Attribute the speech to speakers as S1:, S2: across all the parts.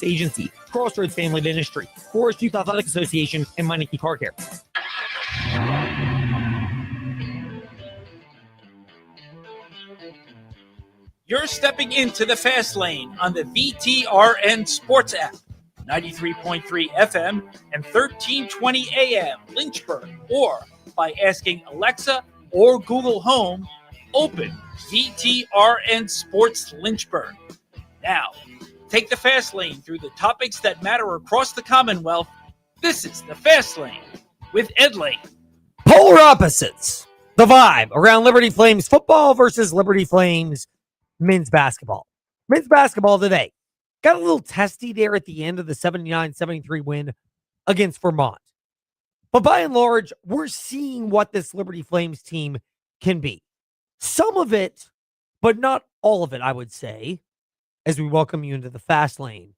S1: Agency, Crossroads Family Dentistry, Forest Youth Athletic Association, and Meineke Car Care.
S2: You're stepping into the fast lane on the VTRN Sports app. 93.3 FM and 1320 AM Lynchburg, or by asking Alexa or Google Home, open VTRN Sports Lynchburg. Now, take the fast lane through the topics that matter across the Commonwealth. This is the Fast Lane with Ed Lane.
S1: Polar opposites. The vibe around Liberty Flames football versus Liberty Flames men's basketball. Men's basketball today got a little testy there at the end of the 79-73 win against Vermont. But by and large, we're seeing what this Liberty Flames team can be. Some of it, but not all of it, I would say, as we welcome you into the fast lane,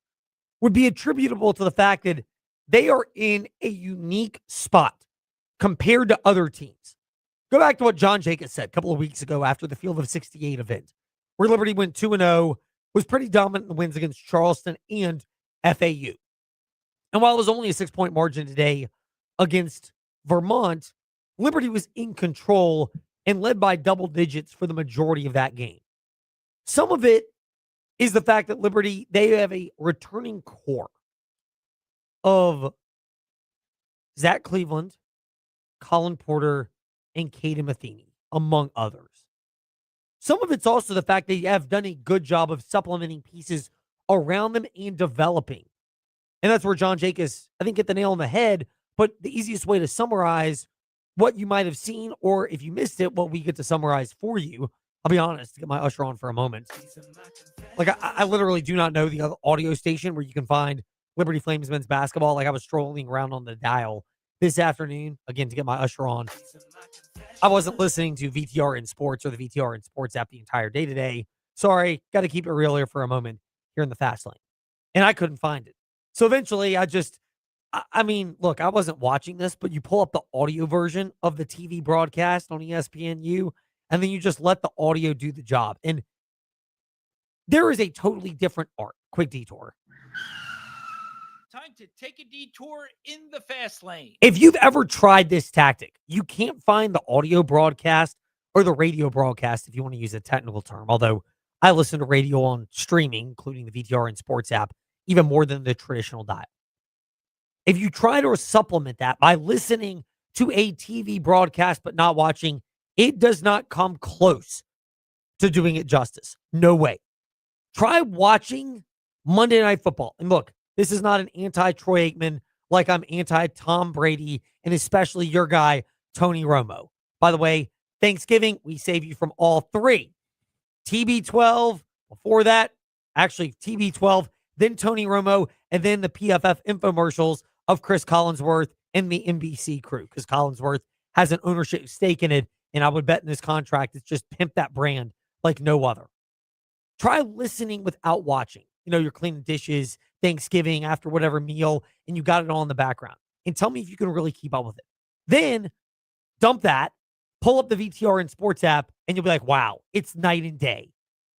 S1: would be attributable to the fact that they are in a unique spot compared to other teams. Go back to what John Jacobs said a couple of weeks ago after the Field of 68 event, where Liberty went 2-0, was pretty dominant in wins against Charleston and FAU. And while it was only a 6-point margin today against Vermont, Liberty was in control and led by double digits for the majority of that game. Some of it is the fact that Liberty, they have a returning core of Zach Cleveland, Colin Porter, and Caden Matheny, among others. Some of it's also the fact they have done a good job of supplementing pieces around them and developing. And that's where John Jacobs, I think, hit the nail on the head. But the easiest way to summarize what you might have seen, or if you missed it, what we get to summarize for you, I'll be honest, to get my usher on for a moment. Like, I literally do not know the other audio station where you can find Liberty Flames men's basketball. Like, I was strolling around on the dial this afternoon, again, to get my usher on. I wasn't listening to VTRN Sports or the VTRN Sports app the entire day today. Sorry, got to keep it real here for a moment here in the fast lane. And I couldn't find it. So eventually I mean, look, I wasn't watching this, but you pull up the audio version of the TV broadcast on ESPNU, and then you just let the audio do the job. And there is a totally different art. Quick detour.
S2: Time to take a detour in the fast lane.
S1: If you've ever tried this tactic, you can't find the audio broadcast or the radio broadcast, if you want to use a technical term, although I listen to radio on streaming, including the VTRN Sports app, even more than the traditional dial. If you try to supplement that by listening to a TV broadcast but not watching, it does not come close to doing it justice. No way. Try watching Monday Night Football. And look, this is not an anti-Troy Aikman like I'm anti-Tom Brady, and especially your guy, Tony Romo. By the way, Thanksgiving, we save you from all three. TB12, before that, actually TB12, then Tony Romo, and then the PFF infomercials of Chris Collinsworth and the NBC crew, because Collinsworth has an ownership stake in it, and I would bet in this contract it's just pimp that brand like no other. Try listening without watching. You know, you're cleaning dishes, Thanksgiving, after whatever meal, and you got it all in the background. And tell me if you can really keep up with it. Then dump that, pull up the VTRN Sports app, and you'll be like, wow, it's night and day.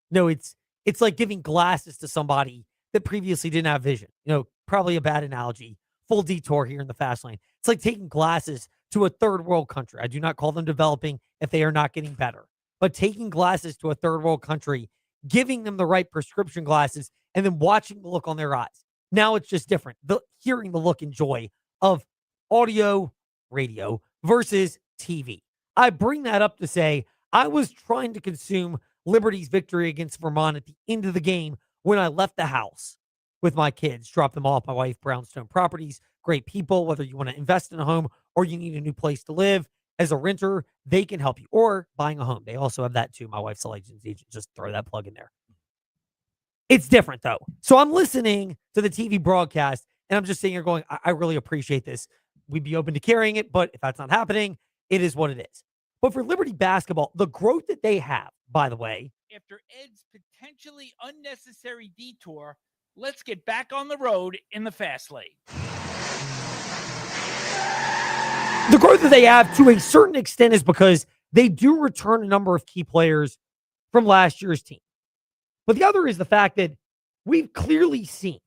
S1: No, it's like giving glasses to somebody that previously didn't have vision. You know, probably a bad analogy. Full detour here in the fast lane. It's like taking glasses to a third world country. I do not call them developing if they are not getting better. But taking glasses to a third world country, giving them the right prescription glasses, and then watching the look on their eyes. Now it's just different. Hearing the look and joy of audio, radio versus TV. I bring that up to say I was trying to consume Liberty's victory against Vermont at the end of the game when I left the house with my kids, dropped them off. My wife, Brownstone Properties, great people. Whether you want to invest in a home or you need a new place to live, as a renter, they can help you. Or buying a home. They also have that too. My wife's a licensed agent. Just throw that plug in there. It's different though. So I'm listening to the TV broadcast and I'm just sitting here going, I really appreciate this. We'd be open to carrying it, but if that's not happening, it is what it is. But for Liberty basketball, the growth that they have, by the way,
S2: after Ed's potentially unnecessary detour, let's get back on the road in the fast lane.
S1: The growth that they have to a certain extent is because they do return a number of key players from last year's team. But the other is the fact that we've clearly seen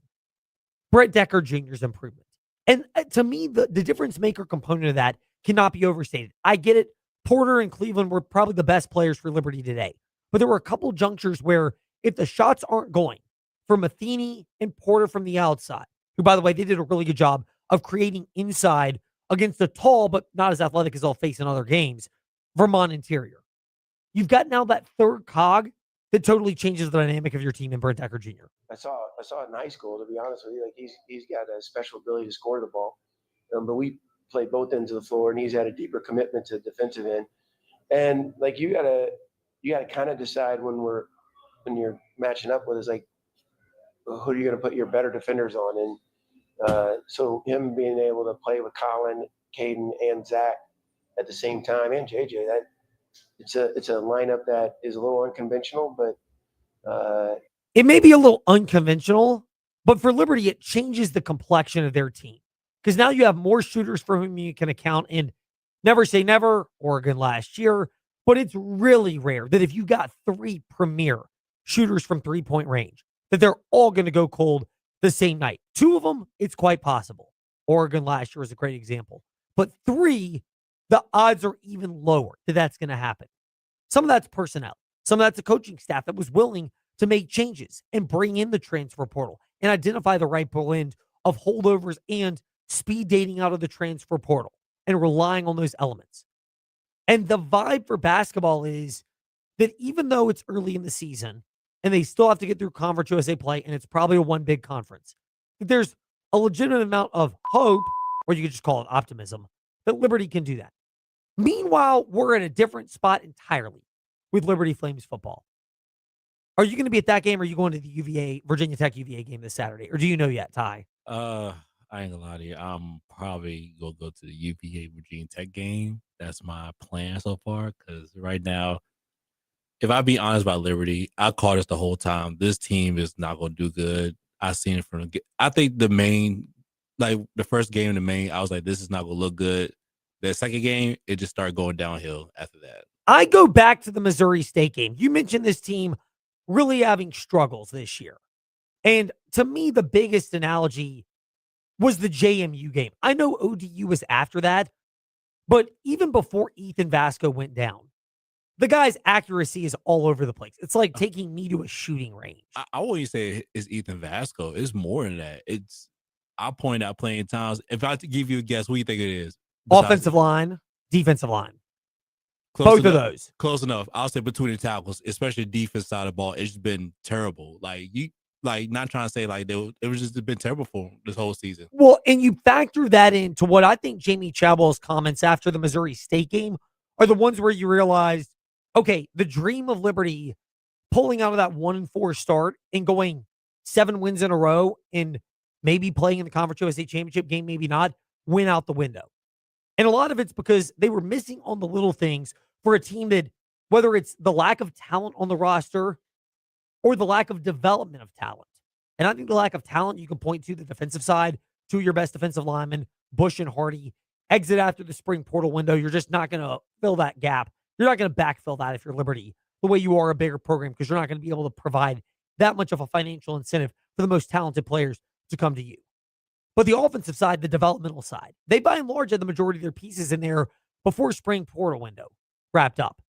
S1: Brett Decker Jr.'s improvement. And to me, the difference maker component of that cannot be overstated. I get it. Porter and Cleveland were probably the best players for Liberty today. But there were a couple junctures where if the shots aren't going for Matheny and Porter from the outside, who, by the way, they did a really good job of creating inside against a tall but not as athletic as they'll face in other games, Vermont interior. You've got now that third cog that totally changes the dynamic of your team in Brett Decker Jr.
S3: I saw a nice goal, to be honest with you. Like he's got a special ability to score the ball. But we play both ends of the floor, and he's had a deeper commitment to defensive end. And like you gotta kind of decide when you're matching up with is like who are you gonna put your better defenders on? And so him being able to play with Colin, Caden, and Zach at the same time, and JJ, that it's a lineup that is a little unconventional, but
S1: it may be a little unconventional, but for Liberty, it changes the complexion of their team. Because now you have more shooters for whom you can account. And never say never, Oregon last year, but it's really rare that if you got three premier shooters from three-point range, that they're all going to go cold the same night. Two of them, it's quite possible. Oregon last year is a great example. But three, the odds are even lower that that's going to happen. Some of that's personnel. Some of that's a coaching staff that was willing to make changes and bring in the transfer portal and identify the right blend of holdovers and speed dating out of the transfer portal and relying on those elements. And the vibe for basketball is that even though it's early in the season and they still have to get through Conference USA play, and it's probably a one big conference, there's a legitimate amount of hope, or you could just call it optimism, that Liberty can do that. Meanwhile, we're in a different spot entirely with Liberty Flames football. Are you going to be at that game, or are you going to the Virginia Tech UVA game this Saturday? Or do you know yet, Ty?
S4: I ain't gonna lie to you. I'm probably gonna go to the UVA Virginia Tech game. That's my plan so far. Because right now, if I be honest about Liberty, I called this the whole time. This team is not gonna do good. I seen it from the. I think the first game in the main, I was like, this is not gonna look good. The second game, it just started going downhill after that.
S1: I go back to the Missouri State game. You mentioned this team really having struggles this year. And to me, the biggest analogy was the JMU game. I know ODU was after that, but even before Ethan Vasco went down, the guy's accuracy is all over the place. It's like taking me to a shooting range.
S4: I wouldn't say it's Ethan Vasco. It's more than that. I point out plenty of times. If I had to give you a guess, what do you think it is?
S1: Offensive line, defensive line.
S4: Both
S1: of those.
S4: Close enough. I'll say between the tackles, especially the defense side of the ball, it's been terrible. Not trying to say it was just been terrible for them this whole season.
S1: Well, and you factor that into what I think Jamie Chadwell's comments after the Missouri State game are the ones where you realize, okay, the dream of Liberty pulling out of that 1-4 start and going 7 wins in a row and maybe playing in the Conference USA Championship game, maybe not, went out the window. And a lot of it's because they were missing on the little things for a team that, whether it's the lack of talent on the roster or the lack of development of talent. And I think the lack of talent, you can point to the defensive side, to your best defensive linemen, Bush and Hardy, exit after the spring portal window. You're just not going to fill that gap. You're not going to backfill that if you're Liberty the way you are a bigger program, because you're not going to be able to provide that much of a financial incentive for the most talented players to come to you. But the offensive side, the developmental side, they by and large had the majority of their pieces in there before spring portal window wrapped up.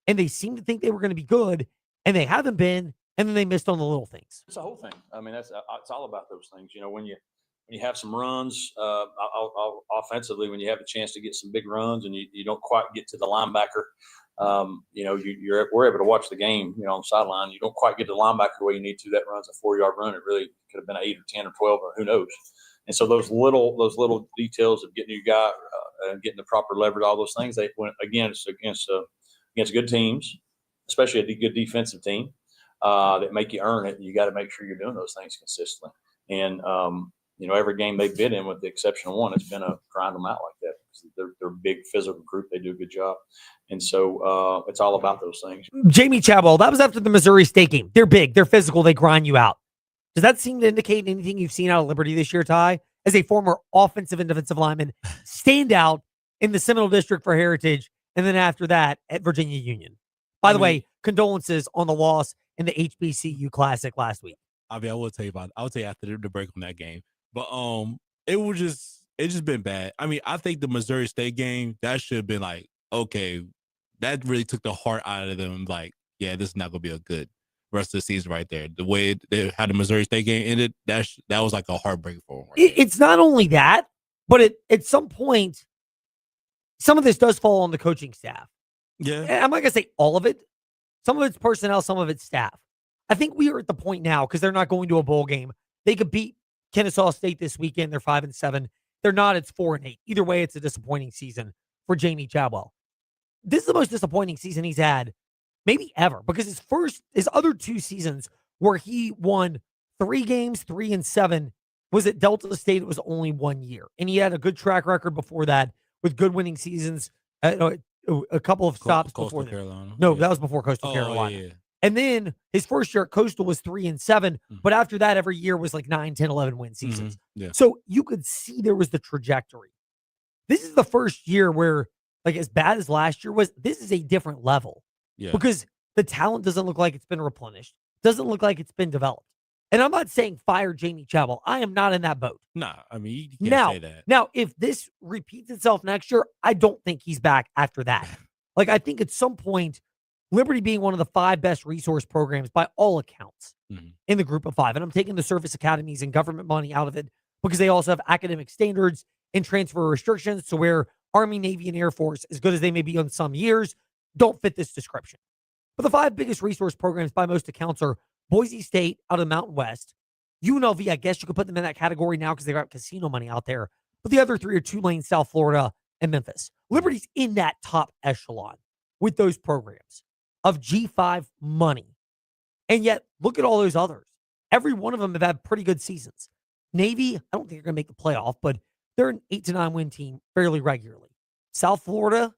S1: And they seemed to think they were going to be good, and they haven't been, and then they missed on the little things.
S5: It's the whole thing. I mean, it's all about those things. You know, when you have some runs, offensively, when you have a chance to get some big runs and you don't quite get to the linebacker, we're able to watch the game, on the sideline. You don't quite get to the linebacker the way you need to. That run's a 4-yard run. It really could have been 8 or 10 or 12 or who knows. And so those little details of getting your guy and getting the proper leverage, all those things, they went against good teams, especially a good defensive team that make you earn it. You got to make sure you're doing those things consistently. And every game they've been in, with the exception of one, it's been a grind them out like that. They're a big physical group. They do a good job. And so it's all about those things.
S1: Jamie Chadwell, that was after the Missouri State game. They're big. They're physical. They grind you out. Does that seem to indicate anything you've seen out of Liberty this year, Ty? As a former offensive and defensive lineman, stand out in the Seminole District for Heritage, and then after that at Virginia Union. By the way, condolences on the loss in the HBCU Classic last week.
S4: I would tell you after the break on that game. But it just been bad. I mean, I think the Missouri State game, that should have been like, okay, that really took the heart out of them. Like, yeah, this is not gonna be a good rest of the season right there. The way how the Missouri State game ended, that was like a heartbreak for them. Right
S1: It's not only that, but at some point, some of this does fall on the coaching staff.
S4: yeah.
S1: And I'm not gonna say all of it. Some of it's personnel, some of it's staff. I think we are at the point now because they're not going to a bowl game. They could beat Kennesaw State this weekend. They're 5-7. They're not. It's 4-8. Either way, it's a disappointing season for Jamie Chadwell. This is the most disappointing season he's had, maybe ever, because his other 2 seasons where he won 3 games, 3-7, was at Delta State. It was only 1 year, and he had a good track record before that with good winning seasons. A couple of stops
S4: Coastal
S1: before that.
S4: Carolina.
S1: No,
S4: yeah.
S1: that was before Coastal
S4: Oh,
S1: Carolina.
S4: yeah.
S1: And then his first year at Coastal was 3-7, but after that, every year was like 9, 10, 11 win seasons.
S4: Yeah.
S1: So you could see there was the trajectory. This is the first year where, like, as bad as last year was, this is a different level
S4: Yeah.
S1: because the talent doesn't look like it's been replenished, doesn't look like it's been developed. And I'm not saying fire Jamie Chadwell. I am not in that boat.
S4: Nah, I mean, you can't say that.
S1: Now, if this repeats itself next year, I don't think he's back after that. Like, I think at some point, Liberty being one of the 5 best resource programs by all accounts in the group of 5, and I'm taking the service academies and government money out of it because they also have academic standards and transfer restrictions to where Army, Navy, and Air Force, as good as they may be on some years, don't fit this description. But the 5 biggest resource programs by most accounts are Boise State out of the Mountain West, UNLV, I guess you could put them in that category now because they got casino money out there. But the other 3 are Tulane, South Florida, and Memphis. Liberty's in that top echelon with those programs of G5 money. And yet, look at all those others. Every one of them have had pretty good seasons. Navy, I don't think they're going to make the playoff, but they're an 8-9 win team fairly regularly. South Florida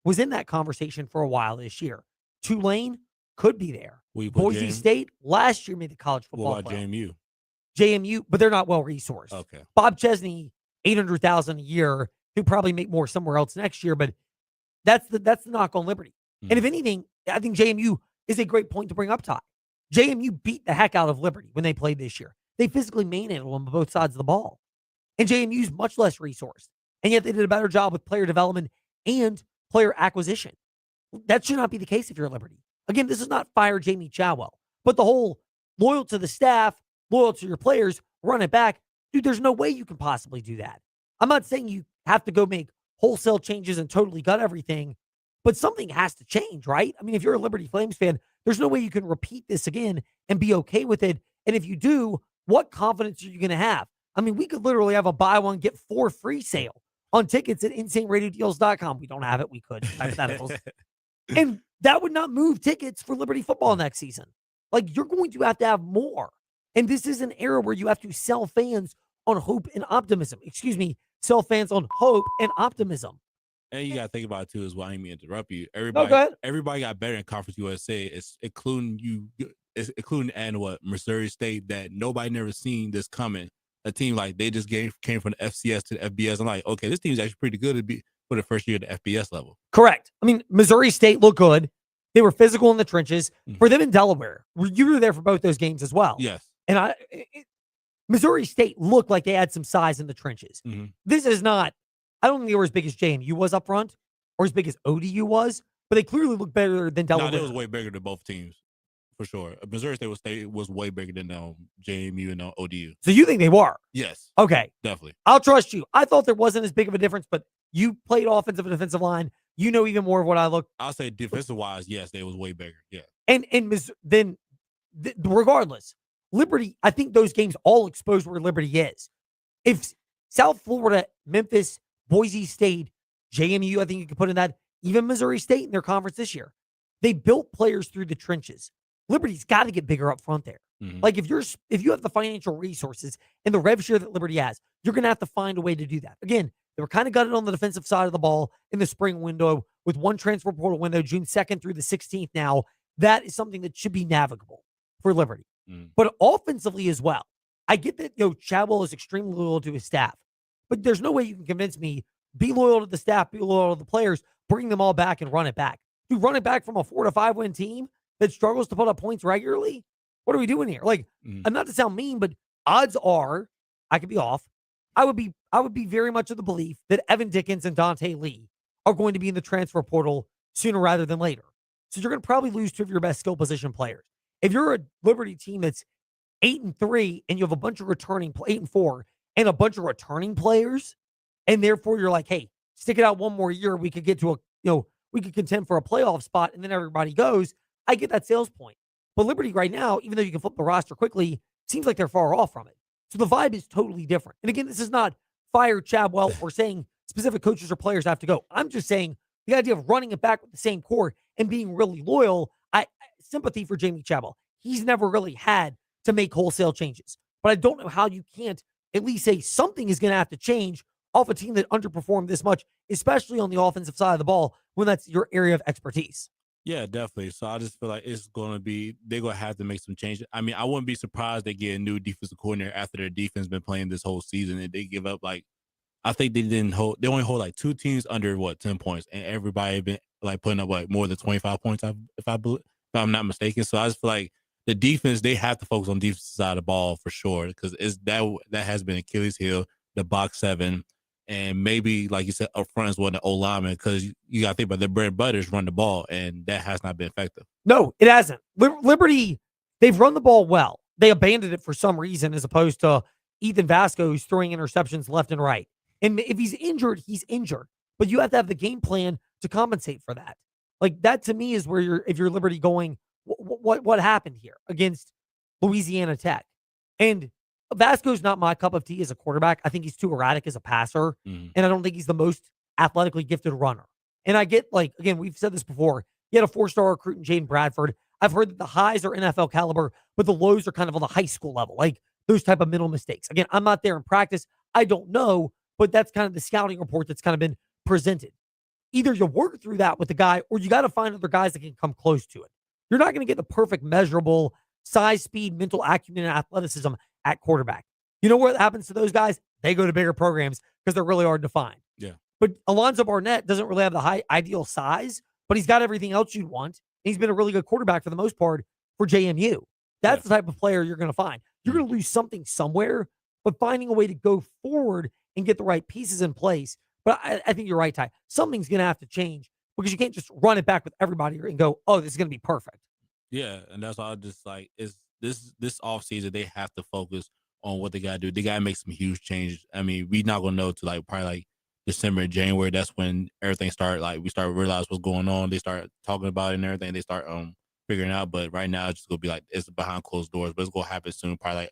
S1: was in that conversation for a while this year. Tulane could be there. Boise State last year made the college football
S4: What about
S1: playoff.
S4: JMU?
S1: JMU, but they're not well resourced.
S4: Okay.
S1: Bob Chesney, $800,000 a year. He'll probably make more somewhere else next year, but that's the knock on Liberty. And if anything, I think JMU is a great point to bring up, Ty. JMU beat the heck out of Liberty when they played this year. They physically manhandled them on both sides of the ball. And JMU's much less resourced. And yet they did a better job with player development and player acquisition. That should not be the case if you're Liberty. Again, this is not fire Jamie Chadwell, but the whole loyal to the staff, loyal to your players, run it back. Dude, there's no way you can possibly do that. I'm not saying you have to go make wholesale changes and totally gut everything, but something has to change, right? I mean, if you're a Liberty Flames fan, there's no way you can repeat this again and be okay with it. And if you do, what confidence are you going to have? I mean, we could literally have a buy one, get 4 free sale on tickets at InsaneRadioDeals.com. We don't have it. We could. Hypotheticals. And that would not move tickets for Liberty football next season. Like, you're going to have more. And this is an era where you have to sell fans on hope and optimism. Excuse me, sell fans on hope and optimism.
S4: And you got to think about it too as well. I didn't mean to interrupt you.
S1: No, go ahead.
S4: Everybody got better in Conference USA. It's including Missouri State, that nobody never seen this coming. A team like they just came from the FCS to the FBS. I'm like, okay, this team's actually pretty good to be for the first year at the FBS level.
S1: Correct. I mean, Missouri State looked good. They were physical in the trenches. For them in Delaware, you were there for both those games as well.
S4: Yes.
S1: And Missouri State looked like they had some size in the trenches. This is not, I don't think they were as big as JMU was up front or as big as ODU was, but they clearly look better than Delaware.
S4: No, they was way bigger than both teams, for sure. Missouri State was way bigger than JMU and ODU.
S1: So you think they were?
S4: Yes.
S1: Okay.
S4: Definitely.
S1: I'll trust you. I thought there wasn't as big of a difference, but you played offensive and defensive line. You know even more of what I look.
S4: I'll say defensive-wise, yes, they was way bigger. Yeah.
S1: And then regardless, Liberty, I think those games all expose where Liberty is. If South Florida, Memphis, Boise State, JMU, I think you could put in that, even Missouri State in their conference this year, they built players through the trenches. Liberty's got to get bigger up front there. Like if you have the financial resources and the rev share that Liberty has, you're going to have to find a way to do that. Again, they were kind of gutted on the defensive side of the ball in the spring window with one transfer portal window, June 2nd through the 16th now. That is something that should be navigable for Liberty. But offensively as well, I get that Chadwell is extremely loyal to his staff, but there's no way you can convince me be loyal to the staff, be loyal to the players, bring them all back and run it back. Dude, run it back from a 4-5 win team that struggles to put up points regularly? What are we doing here? Like, not to sound mean, but odds are I could be off. I would be very much of the belief that Evan Dickens and Dante Lee are going to be in the transfer portal sooner rather than later. So you're going to probably lose two of your best skill position players. If you're a Liberty team that's 8-3 and you have a bunch of 8-4 and a bunch of returning players, and therefore you're like, hey, stick it out one more year, we could get to we could contend for a playoff spot, and then everybody goes. I get that sales point. But Liberty right now, even though you can flip the roster quickly, seems like they're far off from it. So the vibe is totally different. And again, this is not fire Chadwell or saying specific coaches or players have to go. I'm just saying the idea of running it back with the same core and being really loyal. I sympathy for Jamie Chadwell. He's never really had to make wholesale changes. But I don't know how you can't at least say something is going to have to change off a team that underperformed this much, especially on the offensive side of the ball when that's your area of expertise.
S4: Yeah, definitely. So I just feel like it's going to be, they're going to have to make some changes. I mean, I wouldn't be surprised they get a new defensive coordinator after their defense been playing this whole season and they give up I think they only hold like two teams under 10 points and everybody been like putting up more than 25 points if I'm not mistaken. So I just feel like the defense, they have to focus on defensive side of the ball for sure because that has been Achilles heel, the box seven. And maybe, like you said, up front is one of the O-linemen because you got to think about their bread and butter is run the ball, and that has not been effective.
S1: No, it hasn't. Liberty, they've run the ball well. They abandoned it for some reason as opposed to Ethan Vasco, who's throwing interceptions left and right. And if he's injured, he's injured. But you have to have the game plan to compensate for that. Like, that to me is where if you're Liberty going, what happened here against Louisiana Tech? And Vasco's not my cup of tea as a quarterback. I think he's too erratic as a passer, and I don't think he's the most athletically gifted runner. And I get, again, we've said this before. You had a 4-star recruit in Jaden Bradford. I've heard that the highs are NFL caliber, but the lows are kind of on the high school level, like those type of mental mistakes. Again, I'm not there in practice. I don't know, but that's kind of the scouting report that's kind of been presented. Either you work through that with the guy, or you got to find other guys that can come close to it. You're not going to get the perfect measurable size, speed, mental acumen, and athleticism at quarterback. You know what happens to those guys? They go to bigger programs because they're really hard to find.
S4: Yeah.
S1: But Alonzo Barnett doesn't really have the high ideal size, but he's got everything else you'd want. And he's been a really good quarterback for the most part for JMU. That's the type of player you're going to find. You're going to lose something somewhere, but finding a way to go forward and get the right pieces in place. But I think you're right, Ty. Something's going to have to change because you can't just run it back with everybody and go, oh, this is going to be perfect.
S4: Yeah, and that's all. Just like is this offseason, they have to focus on what they got to do. They got to make some huge changes. I mean, we're not gonna know to probably December, January. That's when everything started. We start to realize what's going on. They start talking about it and everything. They start figuring out. But right now, it's just gonna be it's behind closed doors. But it's gonna happen soon. Probably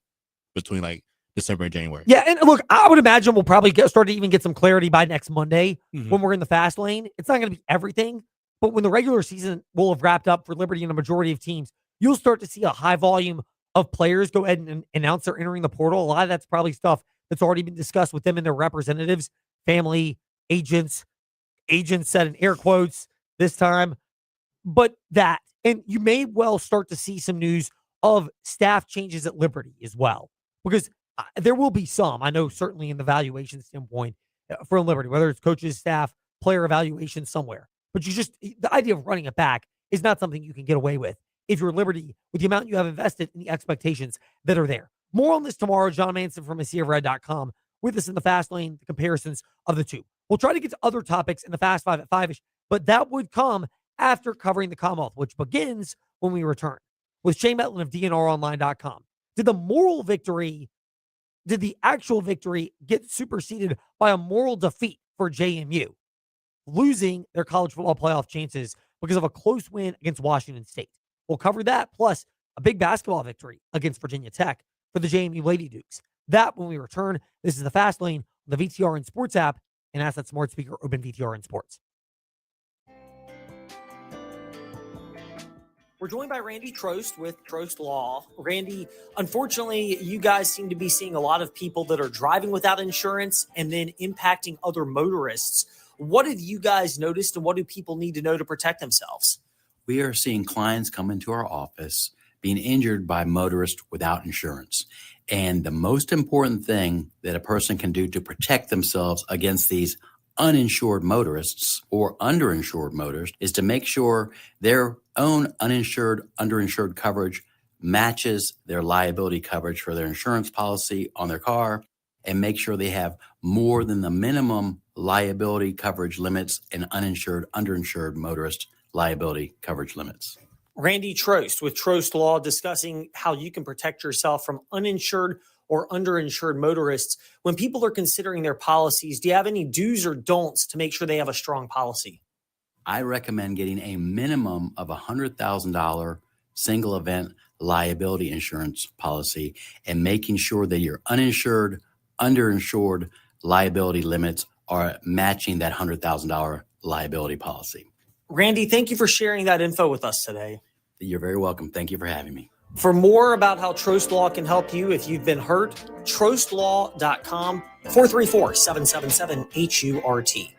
S4: between December and January.
S1: Yeah, and look, I would imagine we'll probably start to even get some clarity by next Monday when we're in the fast lane. It's not going to be everything. But when the regular season will have wrapped up for Liberty and a majority of teams, you'll start to see a high volume of players go ahead and announce they're entering the portal. A lot of that's probably stuff that's already been discussed with them and their representatives, family, agents said in air quotes this time. But and you may well start to see some news of staff changes at Liberty as well, because there will be some, I know certainly in the valuation standpoint for Liberty, whether it's coaches, staff, player evaluation somewhere. But the idea of running it back is not something you can get away with if you're Liberty with the amount you have invested in the expectations that are there. More on this tomorrow. John Manson from AseaRed.com with us in the Fast Lane, the comparisons of the two. We'll try to get to other topics in the Fast Five at 5-ish, but that would come after covering the Commonwealth, which begins when we return with Shane Metlin of DNROnline.com. Did the actual victory get superseded by a moral defeat for JMU, losing their college football playoff chances because of a close win against Washington State? We'll cover that, plus a big basketball victory against Virginia Tech for the JMU Lady Dukes. That when we return. This is the Fast Lane, the VTRN Sports app, and Ask That Smart Speaker, Open VTRN Sports. We're joined by Randy Trost with Trost Law. Randy, unfortunately, you guys seem to be seeing a lot of people that are driving without insurance and then impacting other motorists. What have you guys noticed, and what do people need to know to protect themselves?
S6: We are seeing clients come into our office being injured by motorists without insurance. And the most important thing that a person can do to protect themselves against these uninsured motorists or underinsured motorists is to make sure their own uninsured, underinsured coverage matches their liability coverage for their insurance policy on their car. and make sure they have more than the minimum liability coverage limits and uninsured, underinsured motorist liability coverage limits.
S1: Randy Trost with Trost Law discussing how you can protect yourself from uninsured or underinsured motorists. When people are considering their policies, do you have any do's or don'ts to make sure they have a strong policy?
S6: I recommend getting a minimum of $100,000 single event liability insurance policy and making sure that your uninsured, underinsured liability limits are matching that $100,000 liability policy.
S1: Randy, thank you for sharing that info with us today.
S6: You're very welcome. Thank you for having me.
S1: For more about how Trost Law can help you if you've been hurt, trostlaw.com, 434-777-HURT.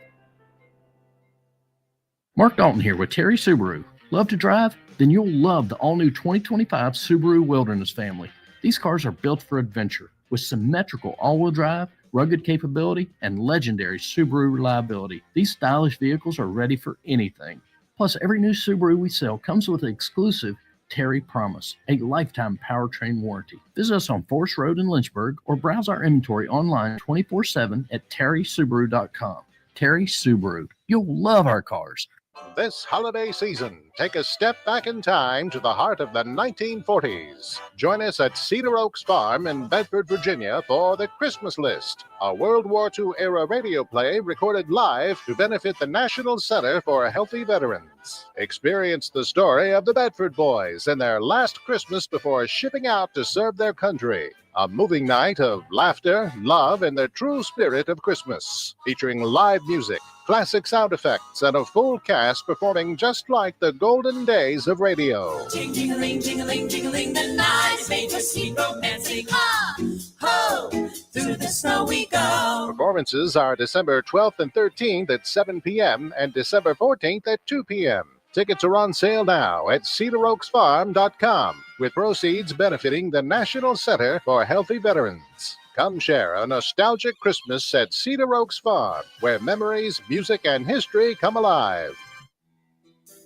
S7: Mark Dalton here with Terry Subaru. Love to drive? Then you'll love the all-new 2025 Subaru Wilderness family. These cars are built for adventure with symmetrical all-wheel drive, rugged capability, and legendary Subaru reliability. These stylish vehicles are ready for anything. Plus, every new Subaru we sell comes with an exclusive Terry Promise, a lifetime powertrain warranty. Visit us on Forest Road in Lynchburg or browse our inventory online 24/7 at terrysubaru.com. Terry Subaru. You'll love our cars.
S8: This holiday season, take a step back in time to the heart of the 1940s. Join us at Cedar Oaks Farm in Bedford, Virginia for The Christmas List, a World War II era radio play recorded live to benefit the National Center for Healthy Veterans. Experience the story of the Bedford boys and their last Christmas before shipping out to serve their country. A moving night of laughter, love, and the true spirit of Christmas, featuring live music, classic sound effects, and a full cast performing just like the golden days of radio.
S9: Jing-a-ling, jing-a-ling, jing-a-ling, the night is made for sweet romancing. Ha, ho, through the snow we go.
S8: Performances are December 12th and 13th at 7 p.m. and December 14th at 2 p.m. Tickets are on sale now at cedaroaksfarm.com, with proceeds benefiting the National Center for Healthy Veterans. Come share a nostalgic Christmas at Cedar Oaks Farm, where memories, music, and history come alive.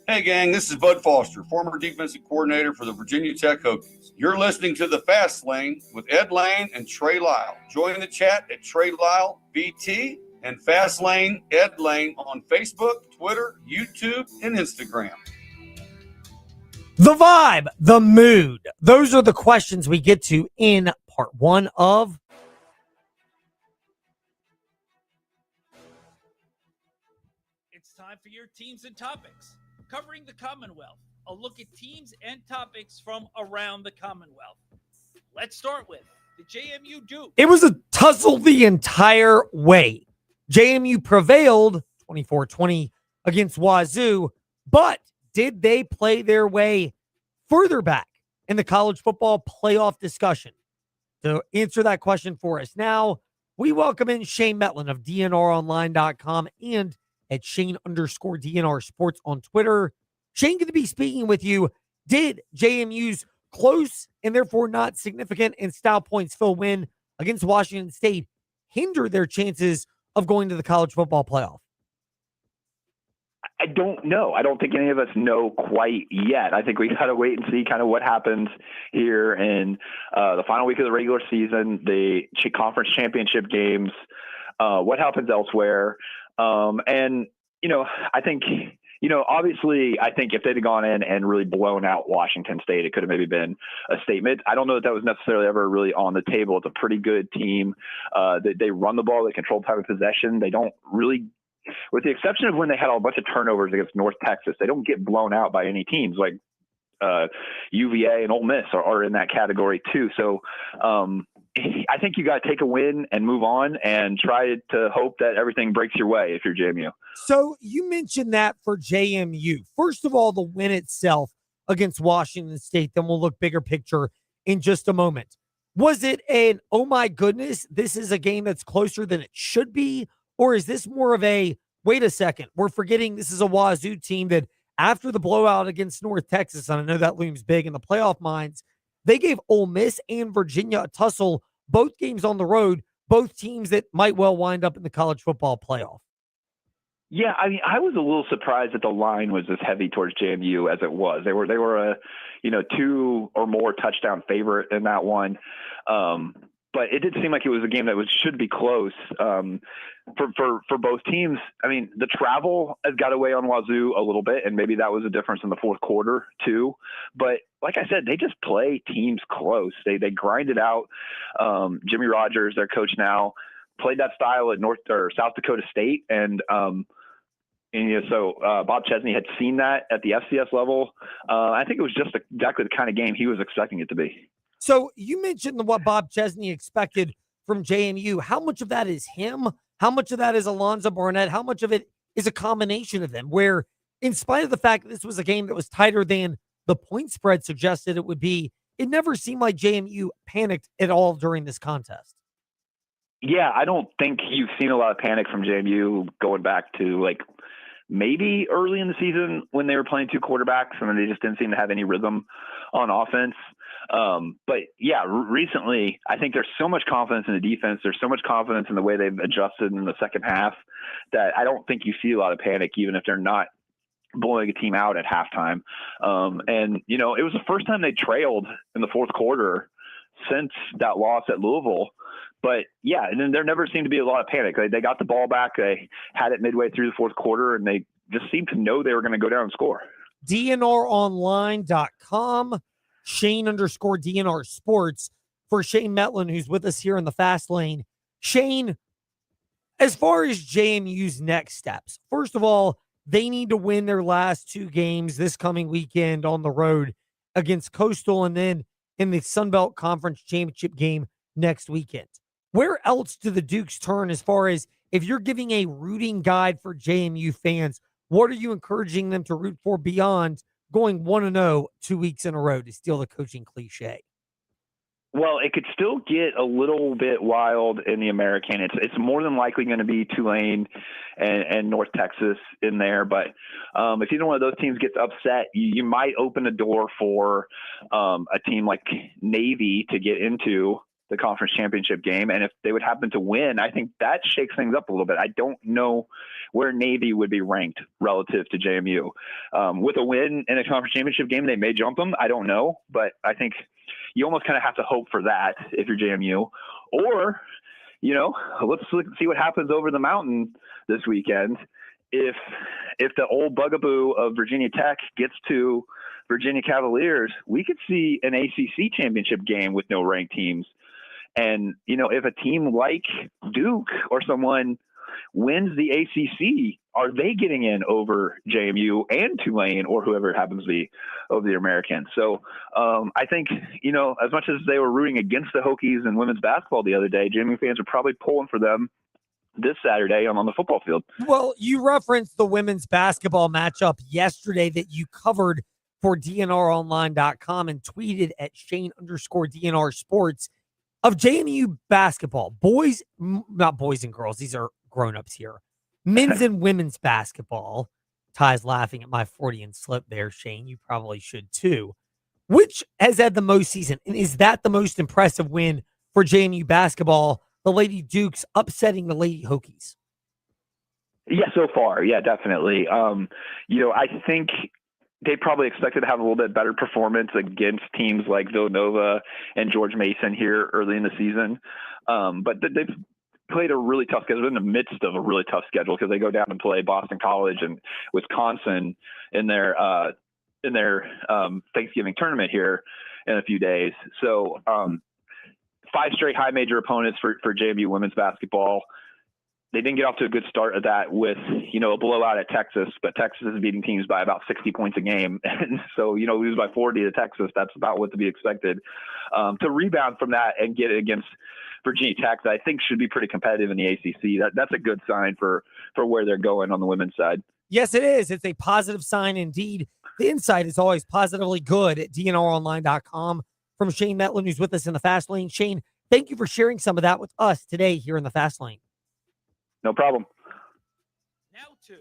S10: Hey, gang, this is Bud Foster, former defensive coordinator for the Virginia Tech Hokies. You're listening to The Fast Lane with Ed Lane and Trey Lyle. Join the chat at Trey Lyle VT and Fast Lane Ed Lane on Facebook, Twitter, YouTube, and Instagram.
S1: The vibe, the mood. Those are the questions we get to in part one of
S2: It's time for your teams and topics. Covering the Commonwealth, a look at teams and topics from around the Commonwealth. Let's start with the JMU Duke.
S1: It was a tussle the entire way. JMU prevailed 24-20 against Wazoo, but did they play their way further back in the college football playoff discussion? To answer that question for us now, we welcome in Shane Metlin of DNRonline.com and at Shane_DNR Sports on Twitter. Shane, good to be speaking with you. Did JMU's close and therefore not significant in style points fill win against Washington State hinder their chances of going to the college football playoff?
S11: I don't know. I don't think any of us know quite yet. I think we got to wait and see kind of what happens here in the final week of the regular season, the conference championship games, what happens elsewhere. And, you know, I think, you know, obviously, I think if they'd have gone in and really blown out Washington State, it could have maybe been a statement. I don't know that was necessarily ever really on the table. It's a pretty good team. They run the ball. They control time of possession. They don't really, with the exception of when they had a bunch of turnovers against North Texas, they don't get blown out by any teams. Like UVA and Ole Miss are in that category too. So I think you got to take a win and move on and try to hope that everything breaks your way if you're JMU.
S1: So you mentioned that for JMU. First of all, the win itself against Washington State, then we'll look bigger picture in just a moment. Was it an, oh my goodness, this is a game that's closer than it should be? Or is this more of a, wait a second, we're forgetting this is a Wazoo team that after the blowout against North Texas, and I know that looms big in the playoff minds, they gave Ole Miss and Virginia a tussle, both games on the road, both teams that might well wind up in the college football playoff.
S11: Yeah, I mean, I was a little surprised that the line was as heavy towards JMU as it was. They were a, 2 or more touchdown favorite in that one. but it did seem like it was a game that should be close for both teams. I mean, the travel has got away on Wazoo a little bit, and maybe that was a difference in the fourth quarter too. But like I said, they just play teams close. They grind it out. Jimmy Rogers, their coach now, played that style at South Dakota State, and so Bob Chesney had seen that at the FCS level. I think it was just exactly the kind of game he was expecting it to be.
S1: So you mentioned what Bob Chesney expected from JMU. How much of that is him? How much of that is Alonzo Barnett? How much of it is a combination of them? Where, in spite of the fact that this was a game that was tighter than the point spread suggested it would be, it never seemed like JMU panicked at all during this contest.
S11: Yeah, I don't think you've seen a lot of panic from JMU going back to maybe early in the season when they were playing two quarterbacks and they just didn't seem to have any rhythm on offense. But yeah, recently I think there's so much confidence in the defense. There's so much confidence in the way they've adjusted in the second half that I don't think you see a lot of panic, even if they're not blowing a team out at halftime. And it was the first time they trailed in the fourth quarter since that loss at Louisville. But yeah, and then there never seemed to be a lot of panic. They got the ball back. They had it midway through the fourth quarter, and they just seemed to know they were going to go down and score.
S1: DNRonline.com, Shane_DNR Sports, for Shane Metlin, who's with us here in the Fast Lane. Shane, as far as JMU's next steps, first of all, they need to win their last two games this coming weekend on the road against Coastal and then in the Sun Belt Conference Championship game next weekend. Where else do the Dukes turn as far as if you're giving a rooting guide for JMU fans? What are you encouraging them to root for beyond going 1-0 2 weeks in a row, to steal the coaching cliche?
S11: Well, it could still get a little bit wild in the American. It's more than likely going to be Tulane and North Texas in there. But if either one of those teams gets upset, you might open a door for a team like Navy to get into the conference championship game. And if they would happen to win, I think that shakes things up a little bit. I don't know where Navy would be ranked relative to JMU. With a win in a conference championship game, they may jump them. I don't know, but I think you almost kind of have to hope for that if you're JMU. Or, let's see what happens over the mountain this weekend. If the old bugaboo of Virginia Tech gets to Virginia Cavaliers, we could see an ACC championship game with no ranked teams. And, if a team like Duke or someone wins the ACC, are they getting in over JMU and Tulane or whoever it happens to be over the American? So I think, as much as they were rooting against the Hokies in women's basketball the other day, JMU fans are probably pulling for them this Saturday on the football field.
S1: Well, you referenced the women's basketball matchup yesterday that you covered for DNRonline.com and tweeted at Shane_DNR Sports. Of JMU basketball, boys, not boys and girls, these are grown-ups here, men's and women's basketball. Ty's laughing at my Freudian slip there, Shane. You probably should too. Which has had the most season? And is that the most impressive win for JMU basketball? The Lady Dukes upsetting the Lady Hokies.
S11: Yeah, so far. Yeah, definitely. I think they probably expected to have a little bit better performance against teams like Villanova and George Mason here early in the season. But they've played a really tough schedule in the midst of a really tough schedule because they go down and play Boston College and Wisconsin in their Thanksgiving tournament here in a few days. So 5 straight high major opponents for JMU women's basketball. They didn't get off to a good start of that with, a blowout at Texas, but Texas is beating teams by about 60 points a game. And so, lose by 40 to Texas, that's about what to be expected. To rebound from that and get it against Virginia Tech, I think should be pretty competitive in the ACC. That's a good sign for where they're going on the women's side.
S1: Yes, it is. It's a positive sign indeed. The insight is always positively good at DNRonline.com. From Shane Metlin, who's with us in the Fast Lane. Shane, thank you for sharing some of that with us today here in the Fast Lane.
S11: No problem.
S2: Now to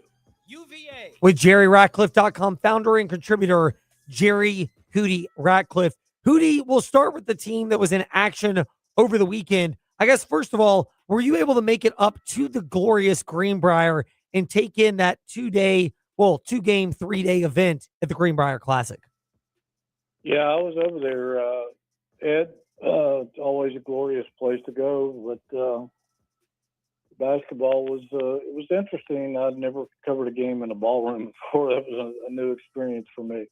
S2: UVA.
S1: With JerryRatcliffe.com founder and contributor, Jerry Hootie Ratcliffe. Hootie, we'll start with the team that was in action over the weekend. I guess, first of all, were you able to make it up to the glorious Greenbrier and take in that 2-game, 3-day event at the Greenbrier Classic?
S12: Yeah, I was over there, Ed. It's always a glorious place to go, but basketball was it was interesting. I'd never covered a game in a ballroom before. That was a new experience for me.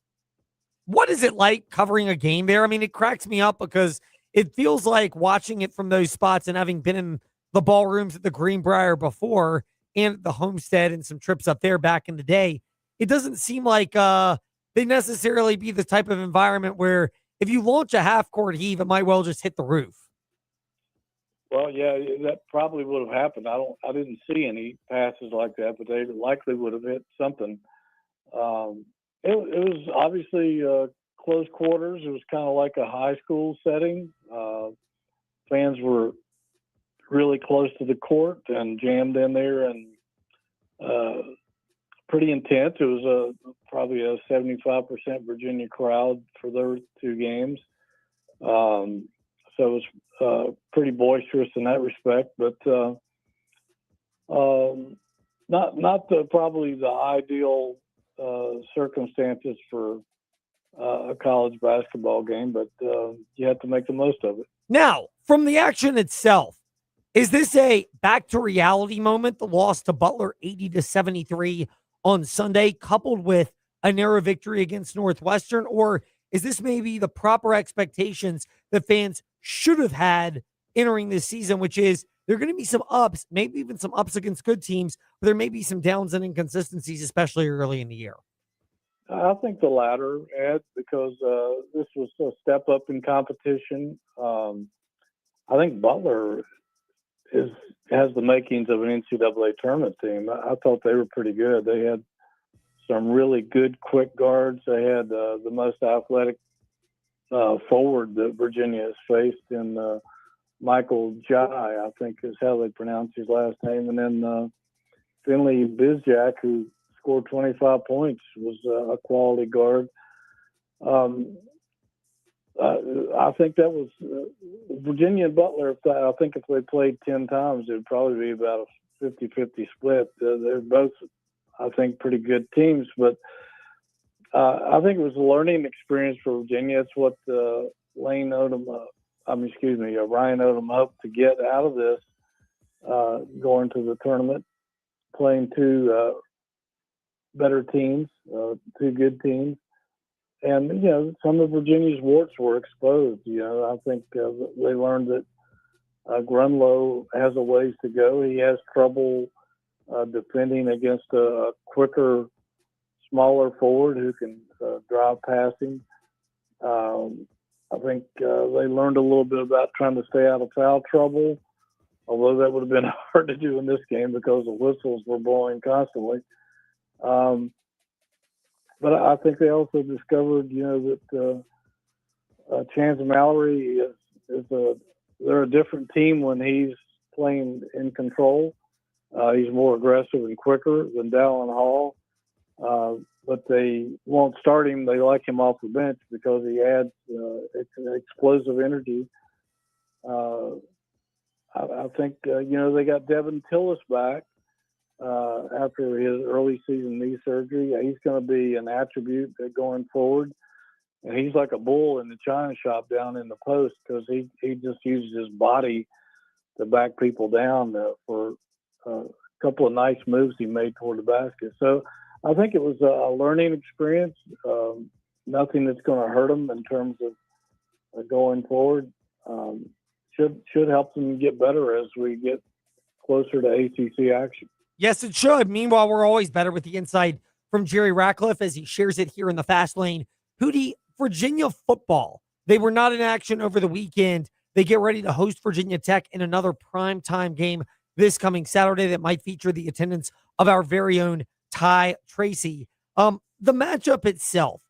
S1: What is it like covering a game there? I mean, it cracks me up because it feels like watching it from those spots and having been in the ballrooms at the Greenbrier before and the Homestead and some trips up there back in the day. It doesn't seem like they necessarily be the type of environment where if you launch a half court heave, it might well just hit the roof.
S12: Well, yeah, that probably would have happened. I didn't see any passes like that, but they likely would have hit something. It was obviously close quarters. It was kind of like a high school setting. Fans were really close to the court and jammed in there, and pretty intense. It was probably a 75% Virginia crowd for those two games. So it was pretty boisterous in that respect, but not probably the ideal circumstances for a college basketball game, but you have to make the most of it.
S1: Now, from the action itself, is this a back to reality moment, the loss to Butler 80-73 on Sunday, coupled with a narrow victory against Northwestern, or is this maybe the proper expectations that fans should have had entering this season, which is there are going to be some ups, maybe even some ups against good teams, but there may be some downs and inconsistencies, especially early in the year?
S12: I think the latter, Ed, because this was a step up in competition. I think Butler has the makings of an NCAA tournament team. I thought they were pretty good. They had some really good quick guards. They had the most athletic forward that Virginia has faced in Michael Jai, I think is how they pronounce his last name. And then Finley Bizjack, who scored 25 points, was a quality guard. I think that was Virginia and Butler. I think if they played 10 times, it would probably be about a 50-50 split. They're both, I think, pretty good teams, but I think it was a learning experience for Virginia. It's what Ryan Odom hoped to get out of this, going to the tournament, playing two better teams, two good teams. And, some of Virginia's warts were exposed. I think they learned that Grunlow has a ways to go. He has trouble defending against a quicker, smaller forward who can drive passing. I think they learned a little bit about trying to stay out of foul trouble, although that would have been hard to do in this game because the whistles were blowing constantly. But I think they also discovered, that Chance Mallory they're a different team when he's playing in control. He's more aggressive and quicker than Dallin Hall. But they won't start him. They like him off the bench because he adds explosive energy. I think, they got Devin Tillis back after his early season knee surgery. He's going to be an attribute going forward. And he's like a bull in the china shop down in the post because he just uses his body to back people down for a couple of nice moves he made toward the basket. So I think it was a learning experience, nothing that's going to hurt them in terms of going forward. Should help them get better as we get closer to ACC action.
S1: Yes, it should. Meanwhile, we're always better with the insight from Jerry Ratcliffe as he shares it here in the Fast Lane. Hootie, Virginia football. They were not in action over the weekend. They get ready to host Virginia Tech in another primetime game this coming Saturday that might feature the attendance of our very own Ty Tracy. The matchup itself,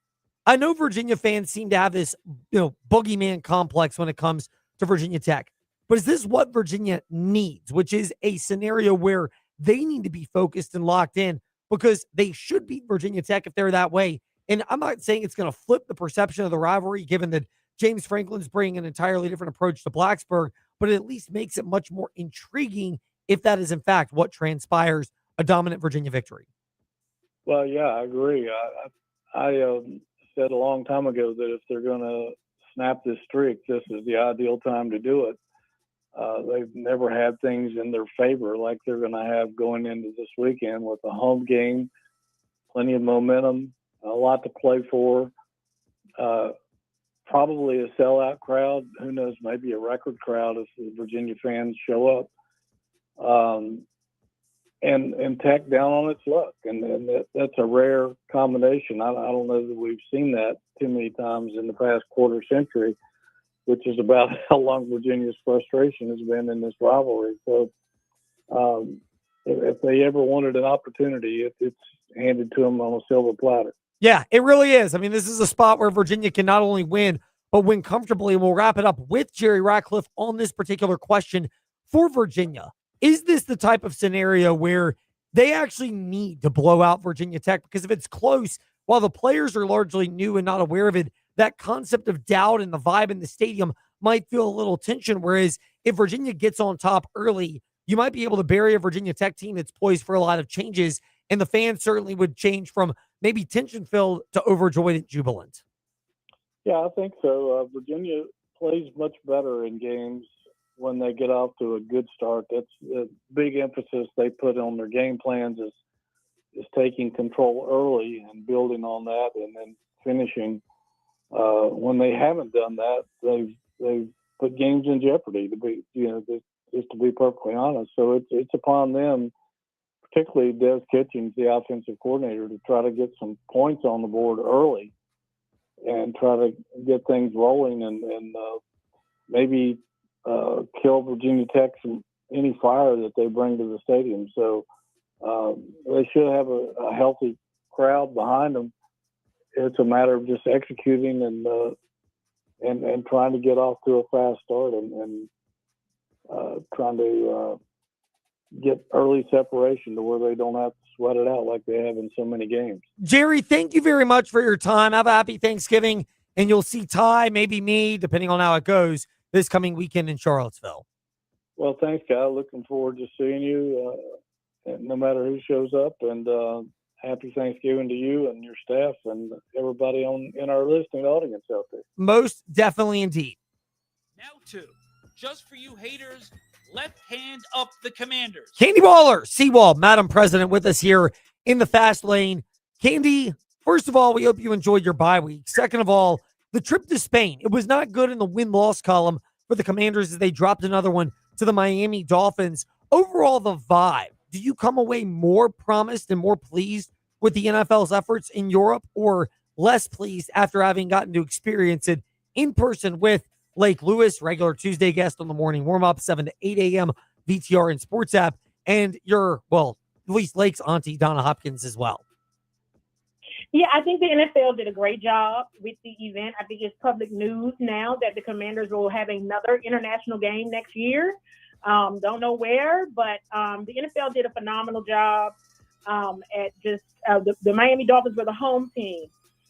S1: I know Virginia fans seem to have this, boogeyman complex when it comes to Virginia Tech, but is this what Virginia needs, which is a scenario where they need to be focused and locked in because they should beat Virginia Tech if they're that way. And I'm not saying it's going to flip the perception of the rivalry, given that James Franklin's bringing an entirely different approach to Blacksburg, but it at least makes it much more intriguing if that is in fact what transpires a dominant Virginia victory.
S12: Well, yeah, I agree. I said a long time ago that if they're going to snap this streak, this is the ideal time to do it. They've never had things in their favor like they're going to have going into this weekend with a home game, plenty of momentum, a lot to play for. Probably a sellout crowd. Who knows? Maybe a record crowd if the Virginia fans show up. And Tech down on its luck, and that's a rare combination. I don't know that we've seen that too many times in the past quarter century, which is about how long Virginia's frustration has been in this rivalry. So if they ever wanted an opportunity, it's handed to them on a silver platter.
S1: Yeah, it really is. I mean, this is a spot where Virginia can not only win, but win comfortably. And we'll wrap it up with Jerry Ratcliffe on this particular question for Virginia. Is this the type of scenario where they actually need to blow out Virginia Tech? Because if it's close, while the players are largely new and not aware of it, that concept of doubt and the vibe in the stadium might feel a little tension. Whereas if Virginia gets on top early, you might be able to bury a Virginia Tech team that's poised for a lot of changes. And the fans certainly would change from maybe tension-filled to overjoyed and jubilant.
S12: Yeah, I think so. Virginia plays much better in games when they get off to a good start. That's a big emphasis they put on their game plans is taking control early and building on that and then finishing. When they haven't done that, they've put games in jeopardy, to be, just to be perfectly honest. So it's upon them, particularly Des Kitchens, the offensive coordinator, to try to get some points on the board early and try to get things rolling and maybe kill Virginia Tech from any fire that they bring to the stadium. So they should have a healthy crowd behind them. It's a matter of just executing and trying to get off to a fast start and trying to get early separation to where they don't have to sweat it out like they have in so many games.
S1: Jerry, thank you very much for your time. Have a happy Thanksgiving, and you'll see Ty, maybe me, depending on how it goes, this coming weekend in Charlottesville.
S12: Well, thanks, Kyle. Looking forward to seeing you, no matter who shows up, and happy Thanksgiving to you and your staff and everybody in our listening audience out there.
S1: Most definitely indeed.
S2: Now to, just for you haters, left hand up the Commanders.
S1: Candy Baller, Seawall, Madam President, with us here in the fast lane. Candy, first of all, we hope you enjoyed your bye week. Second of all, the trip to Spain, it was not good in the win-loss column for the Commanders as they dropped another one to the Miami Dolphins. Overall, the vibe, do you come away more promised and more pleased with the NFL's efforts in Europe, or less pleased after having gotten to experience it in person with Lake Lewis, regular Tuesday guest on the morning warm-up, 7 to 8 a.m., VTR and Sports app, and your, well, at least Lake's auntie, Donna Hopkins, as well?
S13: Yeah, I think the NFL did a great job with the event. I think it's public news now that the Commanders will have another international game next year. Don't know where, but the NFL did a phenomenal job at just the Miami Dolphins were the home team.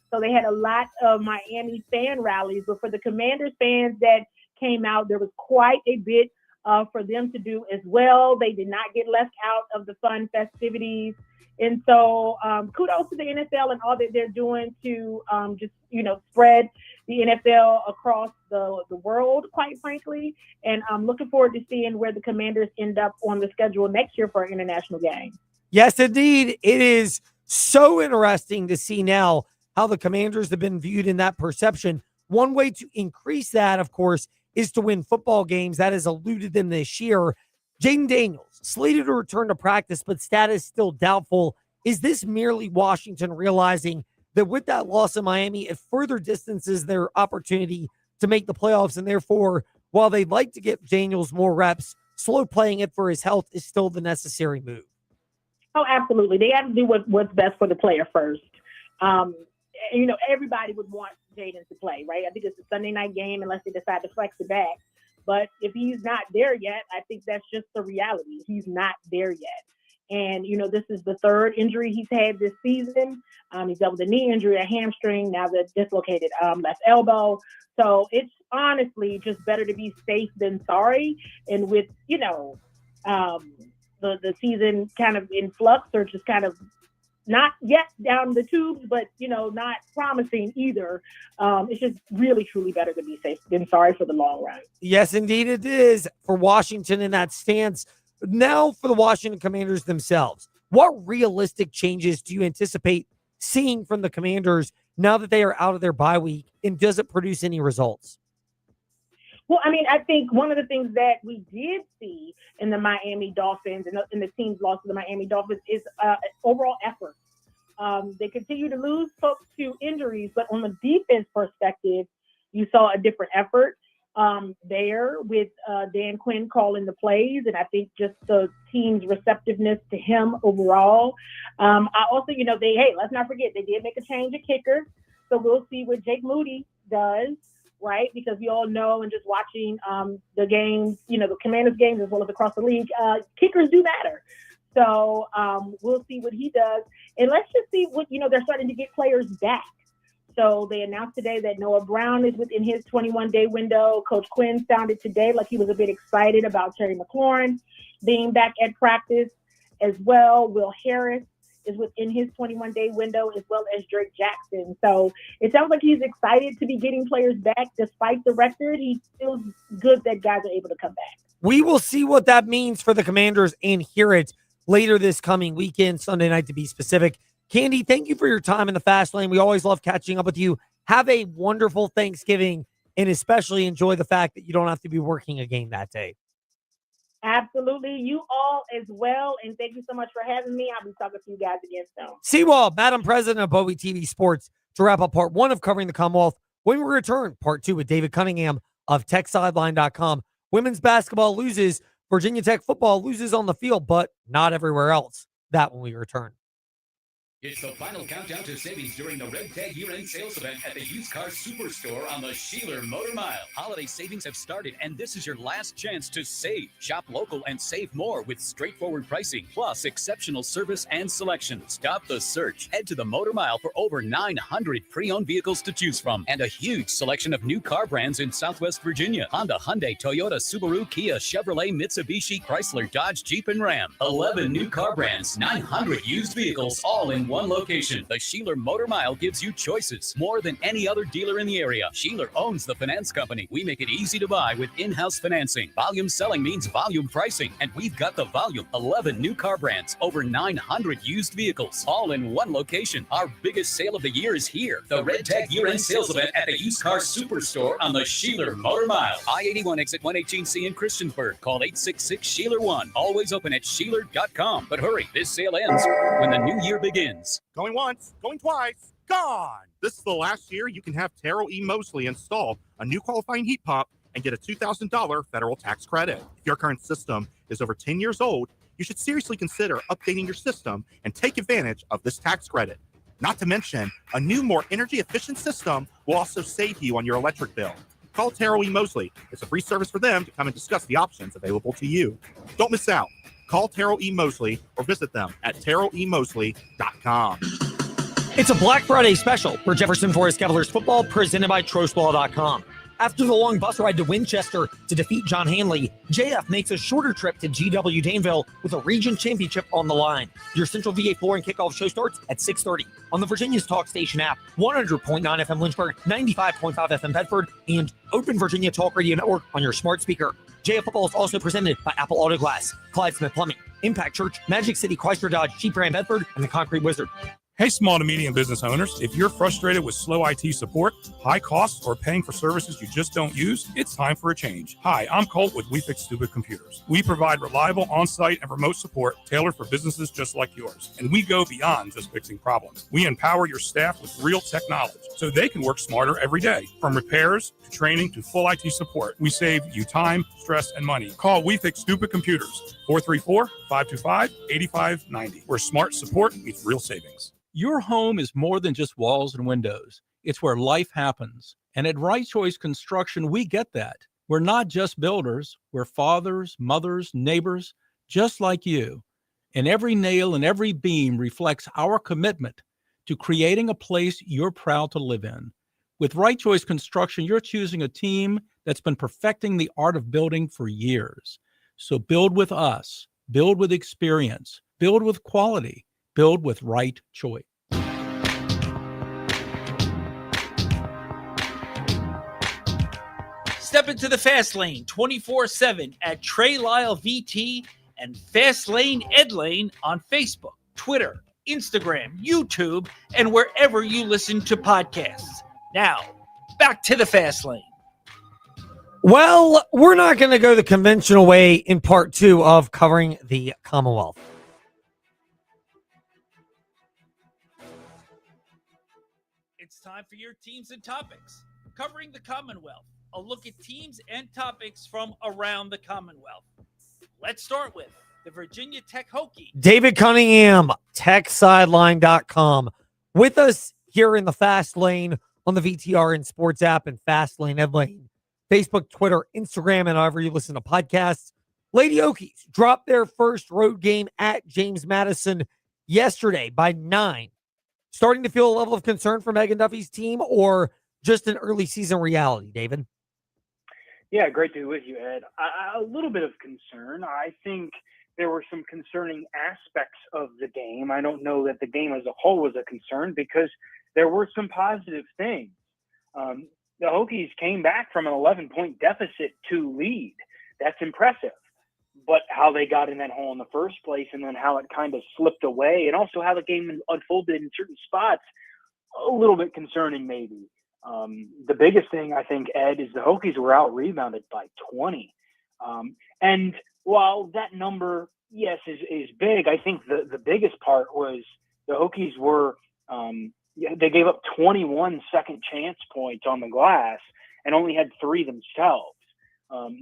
S13: So they had a lot of Miami fan rallies, but for the Commanders fans that came out, there was quite a bit for them to do as well. They did not get left out of the fun festivities. And so kudos to the NFL and all that they're doing to just, spread the NFL across the world, quite frankly. And I'm looking forward to seeing where the Commanders end up on the schedule next year for our international game.
S1: Yes, indeed. It is so interesting to see now how the Commanders have been viewed in that perception. One way to increase that, of course, is to win football games. That has eluded them this year. Jaden Daniels, slated to return to practice, but status still doubtful. Is this merely Washington realizing that with that loss in Miami, it further distances their opportunity to make the playoffs, and therefore, while they'd like to get Daniels more reps, slow playing it for his health is still the necessary move?
S13: Oh, absolutely. They have to do what's best for the player first. Everybody would want Jaden to play, right? I think it's a Sunday night game unless they decide to flex it back. But if he's not there yet, I think that's just the reality. He's not there yet. And, this is the third injury he's had this season. He's dealt with a knee injury, a hamstring, now the dislocated left elbow. So it's honestly just better to be safe than sorry. And with, the season kind of in flux or just kind of, not yet down the tubes, but not promising either. It's just really, truly better to be safe than sorry for the long run.
S1: Yes, indeed it is for Washington in that stance. Now for the Washington Commanders themselves, what realistic changes do you anticipate seeing from the Commanders now that they are out of their bye week, and does it produce any results?
S13: Well, I mean, I think one of the things that we did see in the Miami Dolphins and in the team's loss to the Miami Dolphins is overall effort. They continue to lose folks to injuries, but on the defense perspective, you saw a different effort there with Dan Quinn calling the plays, and I think just the team's receptiveness to him overall. I also, let's not forget, they did make a change at kicker, so we'll see what Jake Moody does. Right, because we all know, and just watching the games, the Commanders games as well as across the league, kickers do matter. So we'll see what he does, and let's just see what they're starting to get players back. So they announced today that Noah Brown is within his 21-day window. Coach Quinn sounded today like he was a bit excited about Terry McLaurin being back at practice as well. Will Harris is within his 21-day window, as well as Drake Jackson. So it sounds like he's excited to be getting players back. Despite the record, he feels good that guys are able to come back.
S1: We will see what that means for the Commanders and hear it later this coming weekend, Sunday night to be specific. Candy, thank you for your time in the Fast Lane. We always love catching up with you. Have a wonderful Thanksgiving, and especially enjoy the fact that you don't have to be working a game that day.
S13: Absolutely. You all as well. And thank you so much for having me. I'll be talking to you guys again soon.
S1: Seawald, Madam President of Bowie TV Sports, to wrap up part one of Covering the Commonwealth. When we return, part two with David Cunningham of TechSideline.com. Women's basketball loses. Virginia Tech football loses on the field, but not everywhere else. That when we return.
S14: It's the final countdown to savings during the Red Tag year-end sales event at the Used Car Superstore on the Sheeler Motor Mile. Holiday savings have started, and this is your last chance to save. Shop local and save more with straightforward pricing, plus exceptional service and selection. Stop the search. Head to the Motor Mile for over 900 pre-owned vehicles to choose from, and a huge selection of new car brands in Southwest Virginia. Honda, Hyundai, Toyota, Subaru, Kia, Chevrolet, Mitsubishi, Chrysler, Dodge, Jeep, and Ram. 11 new car brands, 900 used vehicles, all in one location. The Sheeler Motor Mile gives you choices more than any other dealer in the area. Sheeler owns the finance company. We make it easy to buy with in-house financing. Volume selling means volume pricing, and we've got the volume. 11 new car brands, over 900 used vehicles, all in one location. Our biggest sale of the year is here. The Red Tag year-end sales event at the Used Car Superstore on the Sheeler Motor Mile. I-81 exit 118C in Christiansburg. Call 866-SHEELER1. Always open at Sheeler.com. But hurry, this sale ends when the new year begins.
S15: Going once, going twice, gone. This is the last year you can have Terrell E. Mosley install a new qualifying heat pump and get a $2,000 federal tax credit. If your current system is over 10 years old, you should seriously consider updating your system and take advantage of this tax credit. Not to mention, a new, more energy-efficient system will also save you on your electric bill. Call Terrell E. Mosley. It's a free service for them to come and discuss the options available to you. Don't miss out. Call Terrell E. Mosley or visit them at terrellemosley.com.
S1: It's a Black Friday special for Jefferson Forest Cavaliers football presented by TroStlaw.com. After the long bus ride to Winchester to defeat John Hanley, JF makes a shorter trip to GW Danville with a region championship on the line. Your Central VA flooring kickoff show starts at 6:30 on the Virginia's Talk Station app, 100.9 FM Lynchburg, 95.5 FM Bedford, and Open Virginia Talk Radio Network on your smart speaker. JF Football is also presented by Apple Auto Glass, Clyde Smith Plumbing, Impact Church, Magic City Chrysler Dodge, Jeep Ram Bedford, and the Concrete Wizard.
S16: Hey, small to medium business owners, if you're frustrated with slow IT support, high costs, or paying for services you just don't use, it's time for a change. Hi, I'm Colt with We Fix Stupid Computers. We provide reliable on-site and remote support tailored for businesses just like yours. And we go beyond just fixing problems. We empower your staff with real tech knowledge so they can work smarter every day. From repairs to training to full IT support, we save you time, stress, and money. Call We Fix Stupid Computers, 434-525-8590, where smart support meets real savings.
S17: Your home is more than just walls and windows. It's where life happens. And at Right Choice Construction, we get that. We're not just builders. We're fathers, mothers, neighbors, just like you. And every nail and every beam reflects our commitment to creating a place you're proud to live in. With Right Choice Construction, you're choosing a team that's been perfecting the art of building for years. So build with us. Build with experience. Build with quality. Build with right choice.
S2: Step into the Fast Lane 24/7 at Trey Lyle VT and Fast Lane Ed Lane on Facebook, Twitter, Instagram, YouTube, and wherever you listen to podcasts. Now, back to the Fast Lane.
S1: Well, we're not going to go the conventional way in part 2 of covering the Commonwealth.
S2: It's time for your teams and topics. Covering the Commonwealth, a look at teams and topics from around the Commonwealth. Let's start with the Virginia Tech Hokies.
S1: David Cunningham, TechSideline.com, with us here in the Fast Lane on the VTRN Sports app and Fast Lane Ed Lane, Facebook, Twitter, Instagram, and however you listen to podcasts. Lady Hokies dropped their first road game at James Madison yesterday by 9. Starting to feel a level of concern for Megan Duffy's team, or just an early season reality, David?
S18: Yeah, great to be with you, Ed. A little bit of concern. I think there were some concerning aspects of the game. I don't know that the game as a whole was a concern because there were some positive things. The Hokies came back from an 11-point deficit to lead. That's impressive. But how they got in that hole in the first place and then how it kind of slipped away, and also how the game unfolded in certain spots, a little bit concerning maybe. The biggest thing, I think, Ed, is the Hokies were out-rebounded by 20. And while that number, yes, is big, I think the biggest part was the Hokies were they gave up 21 second chance points on the glass and only had 3 themselves.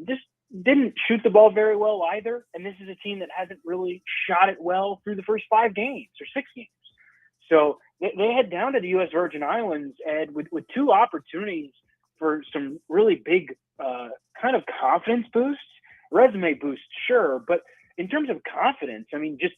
S18: Just didn't shoot the ball very well either, and this is a team that hasn't really shot it well through the first 5 games or 6 games. So they head down to the U.S. Virgin Islands, Ed, with 2 opportunities for some really big kind of confidence boosts, resume boosts, sure, but in terms of confidence, I mean, just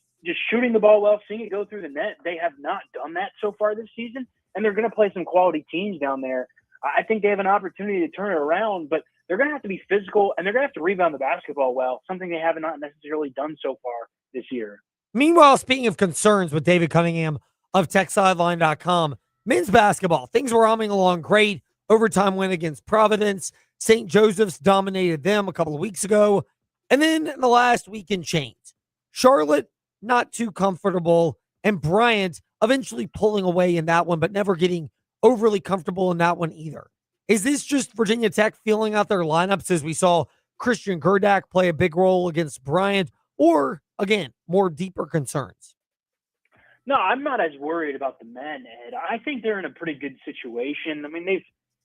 S18: shooting the ball well, seeing it go through the net, they have not done that so far this season, and they're going to play some quality teams down there. I think they have an opportunity to turn it around, but they're going to have to be physical, and they're going to have to rebound the basketball well, something they have not necessarily done so far this year.
S1: Meanwhile, speaking of concerns with David Cunningham of TechSideline.com, men's basketball, things were humming along great. Overtime win against Providence. St. Joseph's dominated them a couple of weeks ago. And then in the last week in chains, Charlotte, not too comfortable, and Bryant eventually pulling away in that one, but never getting overly comfortable in that one either. Is this just Virginia Tech feeling out their lineups as we saw Christian Gerdak play a big role against Bryant, or, again, more deeper concerns?
S18: No, I'm not as worried about the men, Ed. I think they're in a pretty good situation. I mean,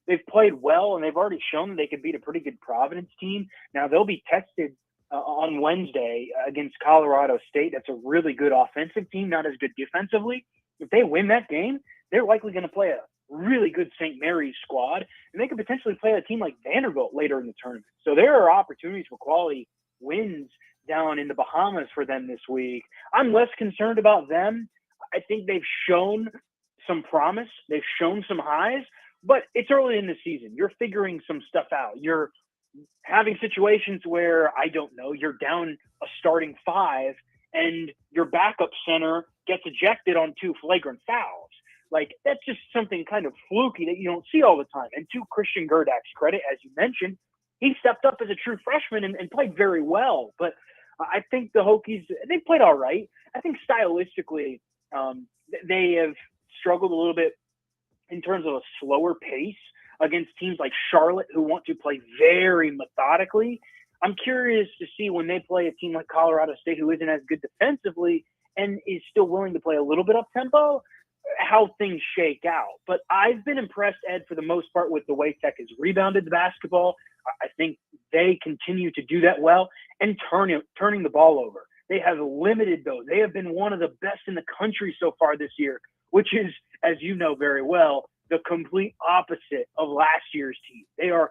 S18: they've played well, and they've already shown that they could beat a pretty good Providence team. Now, they'll be tested on Wednesday against Colorado State. That's a really good offensive team, not as good defensively. If they win that game, they're likely going to play a really good St. Mary's squad, and they could potentially play a team like Vanderbilt later in the tournament. So there are opportunities for quality wins down in the Bahamas for them this week. I'm less concerned about them. I think they've shown some promise. They've shown some highs, but it's early in the season. You're figuring some stuff out. You're having situations where, I don't know, you're down a starting 5 and your backup center gets ejected on 2 flagrant fouls. Like, that's just something kind of fluky that you don't see all the time. And to Christian Gerdak's credit, as you mentioned, he stepped up as a true freshman and played very well. But I think the Hokies, they played all right. I think stylistically, they have struggled a little bit in terms of a slower pace against teams like Charlotte, who want to play very methodically. I'm curious to see when they play a team like Colorado State, who isn't as good defensively and is still willing to play a little bit up tempo, how things shake out. But I've been impressed, Ed, for the most part, with the way Tech has rebounded the basketball. I think they continue to do that well, and turning the ball over. They have limited those. They have been one of the best in the country so far this year, which is, as you know very well, the complete opposite of last year's team. They are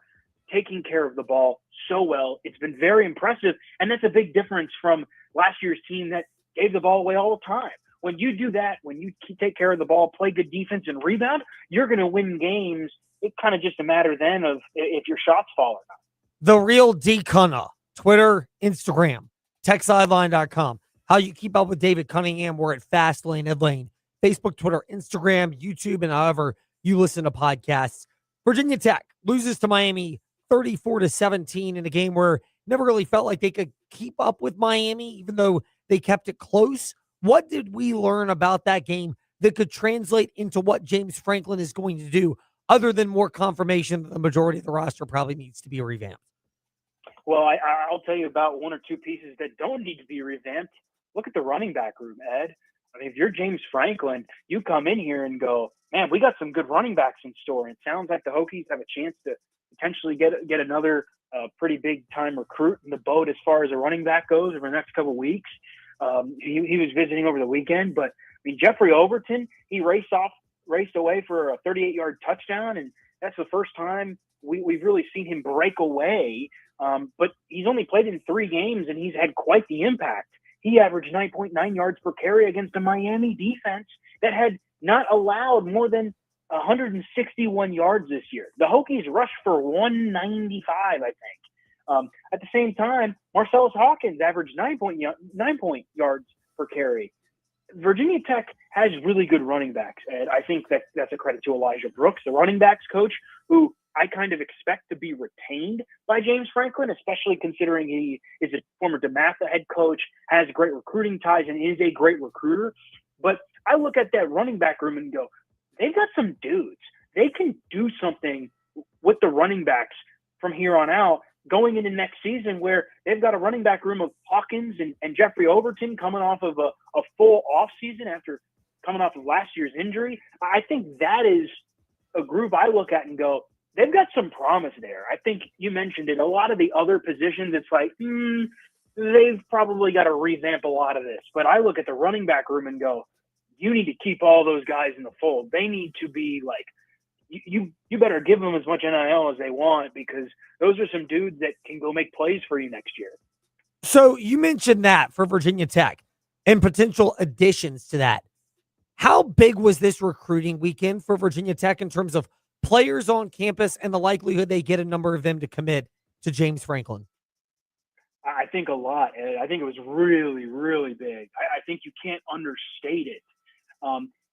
S18: taking care of the ball so well. It's been very impressive, and that's a big difference from last year's team that gave the ball away all the time. When you do that, when you take care of the ball, play good defense, and rebound, you're going to win games. It's kind of just a matter then of if your shots fall or not.
S1: The real D. Cunna, Twitter, Instagram, TechSideline.com. how you keep up with David Cunningham. We're at Fastlane, Ed Lane, Facebook, Twitter, Instagram, YouTube, and however you listen to podcasts. Virginia Tech loses to Miami 34-17 in a game where never really felt like they could keep up with Miami, even though they kept it close. What did we learn about that game that could translate into what James Franklin is going to do, other than more confirmation that the majority of the roster probably needs to be revamped?
S18: Well, I'll tell you about one or two pieces that don't need to be revamped. Look at the running back room, Ed. I mean, if you're James Franklin, you come in here and go, man, we got some good running backs in store. And it sounds like the Hokies have a chance to potentially get another pretty big-time recruit in the boat as far as a running back goes over the next couple of weeks. He was visiting over the weekend, but I mean, Jeffrey Overton, he raced away for a 38-yard touchdown, and that's the first time we've really seen him break away. But he's only played in 3 games, and he's had quite the impact. He averaged 9.9 yards per carry against a Miami defense that had not allowed more than 161 yards this year. The Hokies rushed for 195, I think. At the same time, Marcellus Hawkins averaged 9 yards per carry. Virginia Tech has really good running backs, and I think that's a credit to Elijah Brooks, the running backs coach, who I kind of expect to be retained by James Franklin, especially considering he is a former DeMatha head coach, has great recruiting ties, and is a great recruiter. But I look at that running back room and go, they've got some dudes. They can do something with the running backs from here on out, going into next season, where they've got a running back room of Hawkins and Jeffrey Overton coming off of a full offseason after coming off of last year's injury. I think that is a group I look at and go, they've got some promise there. I think you mentioned it. A lot of the other positions, it's like, they've probably got to revamp a lot of this. But I look at the running back room and go, you need to keep all those guys in the fold. They need to be like, you better give them as much NIL as they want, because those are some dudes that can go make plays for you next year.
S1: So you mentioned that for Virginia Tech and potential additions to that. How big was this recruiting weekend for Virginia Tech in terms of players on campus and the likelihood they get a number of them to commit to James Franklin?
S18: I think a lot. I think it was really, really big. I think you can't understate it.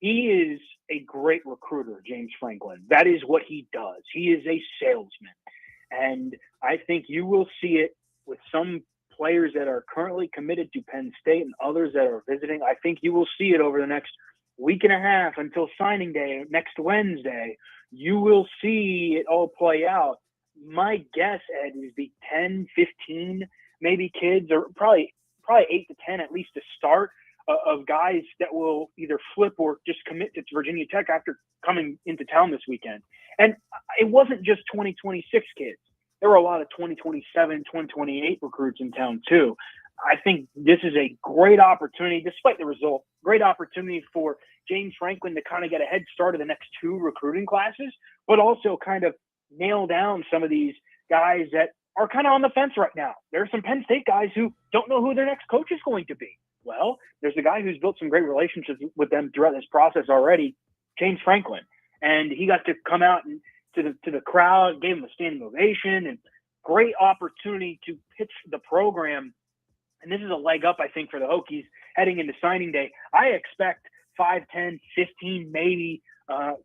S18: He is a great recruiter, James Franklin. That is what he does. He is a salesman. And I think you will see it with some players that are currently committed to Penn State and others that are visiting. I think you will see it over the next week and a half until signing day next Wednesday. You will see it all play out. My guess, Ed, is be 10, 15, maybe kids, or probably 8 to 10 at least to start, of guys that will either flip or just commit to Virginia Tech after coming into town this weekend. And it wasn't just 2026 kids. There were a lot of 2027, 2028 recruits in town too. I think this is a great opportunity, despite the result, great opportunity for James Franklin to kind of get a head start of the next 2 recruiting classes, but also kind of nail down some of these guys that are kind of on the fence right now. There are some Penn State guys who don't know who their next coach is going to be. Well, there's a guy who's built some great relationships with them throughout this process already, James Franklin. And he got to come out and to the crowd, gave him a standing ovation, and great opportunity to pitch the program. And this is a leg up, I think, for the Hokies heading into signing day. I expect 5, 10, 15, maybe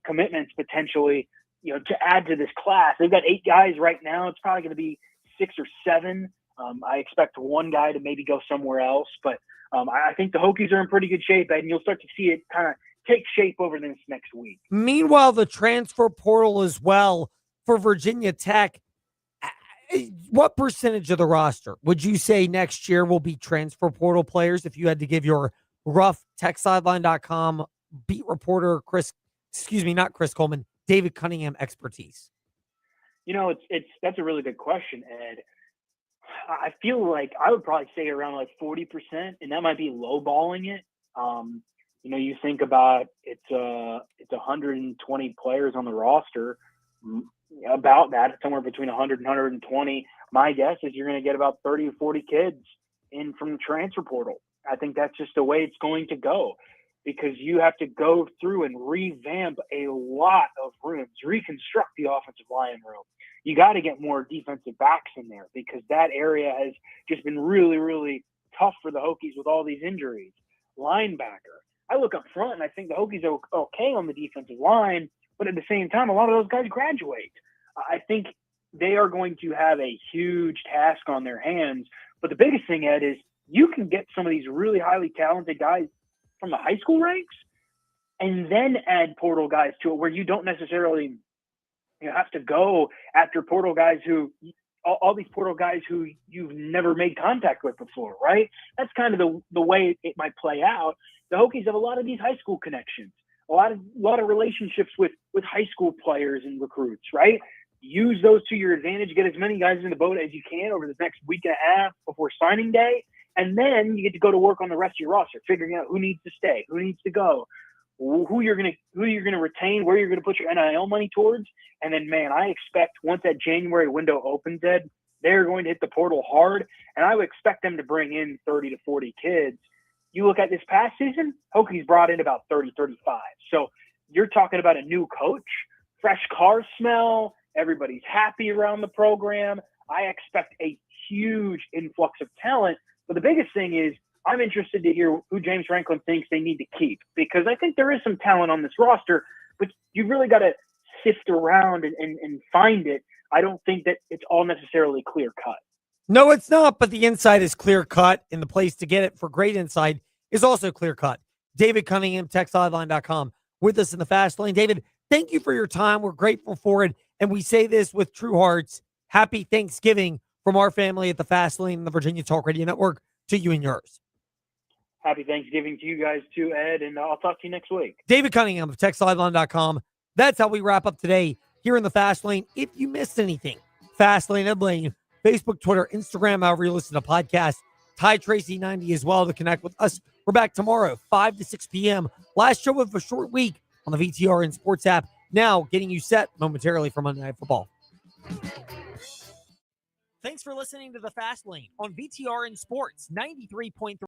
S18: commitments potentially, to add to this class. They've got 8 guys right now. It's probably going to be 6 or 7. I expect 1 guy to maybe go somewhere else, but I think the Hokies are in pretty good shape, and you'll start to see it kind of take shape over this next week.
S1: Meanwhile, the transfer portal as well for Virginia Tech. What percentage of the roster would you say next year will be transfer portal players if you had to give your rough TechSideline.com beat reporter not Chris Coleman, David Cunningham expertise?
S18: That's a really good question, Ed. I feel like I would probably say around like 40%, and that might be lowballing it. You think about it's 120 players on the roster, about that, somewhere between 100 and 120. My guess is you're going to get about 30 or 40 kids in from the transfer portal. I think that's just the way it's going to go, because you have to go through and revamp a lot of rooms, reconstruct the offensive line room. You got to get more defensive backs in there, because that area has just been really, really tough for the Hokies with all these injuries. Linebacker. I look up front and I think the Hokies are okay on the defensive line, but at the same time, a lot of those guys graduate. I think they are going to have a huge task on their hands. But the biggest thing, Ed, is you can get some of these really highly talented guys from the high school ranks and then add portal guys to it where you don't necessarily have to go after portal guys who all these portal guys who you've never made contact with before, right? That's kind of the way it might play out. The Hokies have a lot of these high school connections, a lot of relationships with high school players and recruits, right? Use those to your advantage. Get as many guys in the boat as you can over the next week and a half before signing day, and then you get to go to work on the rest of your roster, figuring out who needs to stay, who needs to go, who you're gonna retain, where you're gonna put your NIL money towards, and then man, I expect once that January window opens, Ed, they're going to hit the portal hard, and I would expect them to bring in 30 to 40 kids. You look at this past season, Hokies brought in about 30, 35. So you're talking about a new coach, fresh car smell. Everybody's happy around the program. I expect a huge influx of talent. But the biggest thing is I'm interested to hear who James Franklin thinks they need to keep, because I think there is some talent on this roster, but you've really got to sift around and find it. I don't think that it's all necessarily clear cut.
S1: No, it's not, but the insight is clear cut, and the place to get it for great insight is also clear cut. David Cunningham, TextSideline.com, with us in the Fast Lane. David, thank you for your time. We're grateful for it. And we say this with true hearts. Happy Thanksgiving from our family at the Fast Lane and the Virginia Talk Radio Network to you and yours.
S18: Happy Thanksgiving to you guys too, Ed, and I'll talk to you next week.
S1: David Cunningham of TextSideline.com. That's how we wrap up today here in the Fast Lane. If you missed anything, Fast Lane, Ed Lane, Facebook, Twitter, Instagram, however you listen to podcasts, Ty Tracy 90 as well to connect with us. We're back tomorrow, 5 to 6 p.m. Last show of a short week on the VTRN Sports app. Now getting you set momentarily for Monday Night Football. Thanks for listening to the Fast Lane on VTRN Sports 93.3.